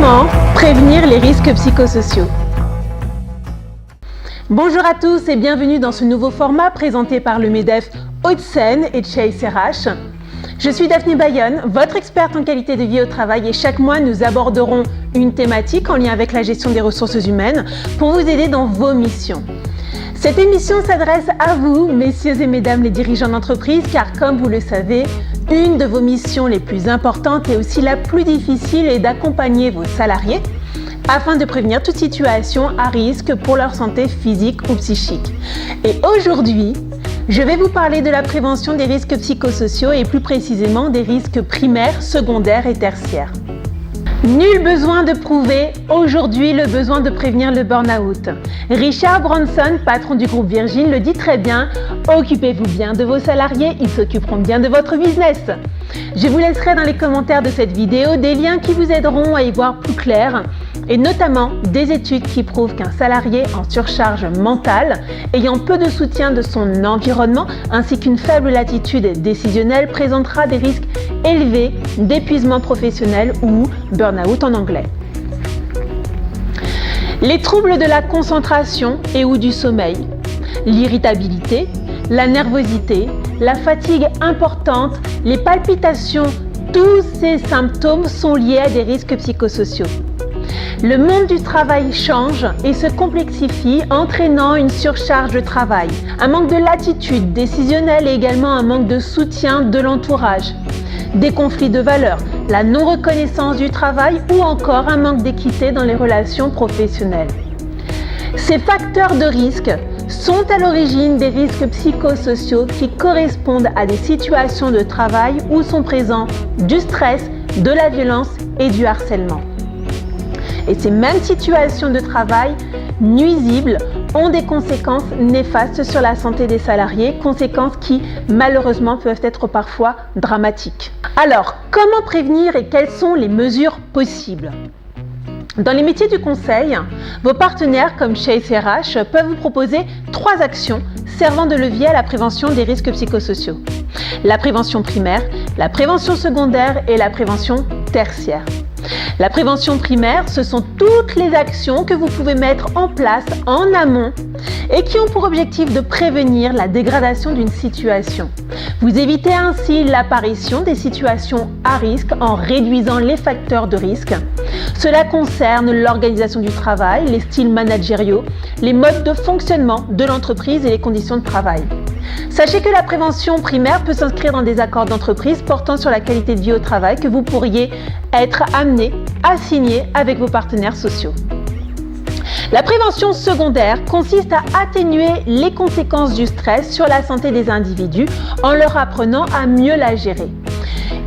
Comment prévenir les risques psychosociaux? Bonjour à tous et bienvenue dans ce nouveau format présenté par le MEDEF Hauts-de-Seine et Chase RH. Je suis Daphné Bayonne, votre experte en qualité de vie au travail, et chaque mois nous aborderons une thématique en lien avec la gestion des ressources humaines pour vous aider dans vos missions. Cette émission s'adresse à vous, messieurs et mesdames les dirigeants d'entreprise, car comme vous le savez, une de vos missions les plus importantes et aussi la plus difficile est d'accompagner vos salariés afin de prévenir toute situation à risque pour leur santé physique ou psychique. Et aujourd'hui, je vais vous parler de la prévention des risques psychosociaux et plus précisément des risques primaires, secondaires et tertiaires. Nul besoin de prouver aujourd'hui le besoin de prévenir le burn-out. Richard Branson, patron du groupe Virgin, le dit très bien, occupez-vous bien de vos salariés, ils s'occuperont bien de votre business. Je vous laisserai dans les commentaires de cette vidéo des liens qui vous aideront à y voir plus clair, et notamment des études qui prouvent qu'un salarié en surcharge mentale, ayant peu de soutien de son environnement ainsi qu'une faible latitude décisionnelle, présentera des risques élevés d'épuisement professionnel ou burn-out en anglais. Les troubles de la concentration et ou du sommeil, l'irritabilité, la nervosité, la fatigue importante, les palpitations, tous ces symptômes sont liés à des risques psychosociaux. Le monde du travail change et se complexifie, entraînant une surcharge de travail, un manque de latitude décisionnelle et également un manque de soutien de l'entourage, des conflits de valeurs, la non-reconnaissance du travail ou encore un manque d'équité dans les relations professionnelles. Ces facteurs de risque sont à l'origine des risques psychosociaux qui correspondent à des situations de travail où sont présents du stress, de la violence et du harcèlement. Et ces mêmes situations de travail nuisibles ont des conséquences néfastes sur la santé des salariés, conséquences qui malheureusement peuvent être parfois dramatiques. Alors, comment prévenir et quelles sont les mesures possibles? Dans les métiers du conseil, vos partenaires comme Chase RH peuvent vous proposer 3 actions servant de levier à la prévention des risques psychosociaux. La prévention primaire, la prévention secondaire et la prévention tertiaire. La prévention primaire, ce sont toutes les actions que vous pouvez mettre en place en amont et qui ont pour objectif de prévenir la dégradation d'une situation. Vous évitez ainsi l'apparition des situations à risque en réduisant les facteurs de risque. Cela concerne l'organisation du travail, les styles managériaux, les modes de fonctionnement de l'entreprise et les conditions de travail. Sachez que la prévention primaire peut s'inscrire dans des accords d'entreprise portant sur la qualité de vie au travail que vous pourriez être amené à signer avec vos partenaires sociaux. La prévention secondaire consiste à atténuer les conséquences du stress sur la santé des individus en leur apprenant à mieux la gérer.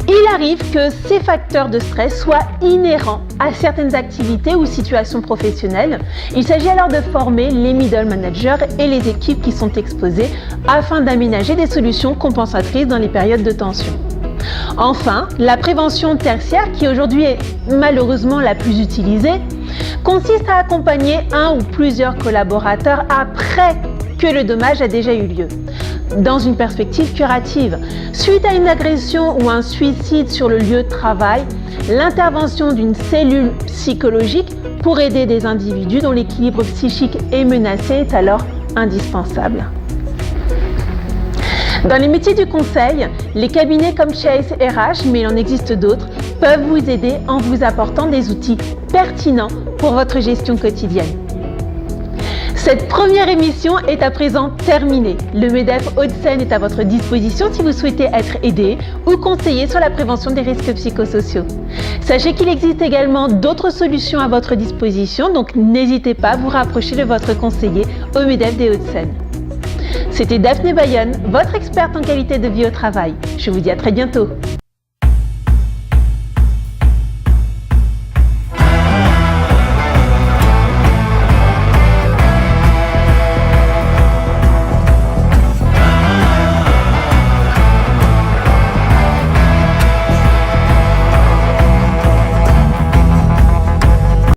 Il arrive que ces facteurs de stress soient inhérents à certaines activités ou situations professionnelles. Il s'agit alors de former les middle managers et les équipes qui sont exposées afin d'aménager des solutions compensatrices dans les périodes de tension. Enfin, la prévention tertiaire, qui aujourd'hui est malheureusement la plus utilisée, consiste à accompagner un ou plusieurs collaborateurs après que le dommage a déjà eu lieu, dans une perspective curative. Suite à une agression ou un suicide sur le lieu de travail, l'intervention d'une cellule psychologique pour aider des individus dont l'équilibre psychique est menacé est alors indispensable. Dans les métiers du conseil, les cabinets comme Chase RH, mais il en existe d'autres, peuvent vous aider en vous apportant des outils pertinents pour votre gestion quotidienne. Cette première émission est à présent terminée. Le MEDEF Hauts-de-Seine est à votre disposition si vous souhaitez être aidé ou conseillé sur la prévention des risques psychosociaux. Sachez qu'il existe également d'autres solutions à votre disposition, donc n'hésitez pas à vous rapprocher de votre conseiller au MEDEF des Hauts-de-Seine. C'était Daphné Bayonne, votre experte en qualité de vie au travail. Je vous dis à très bientôt.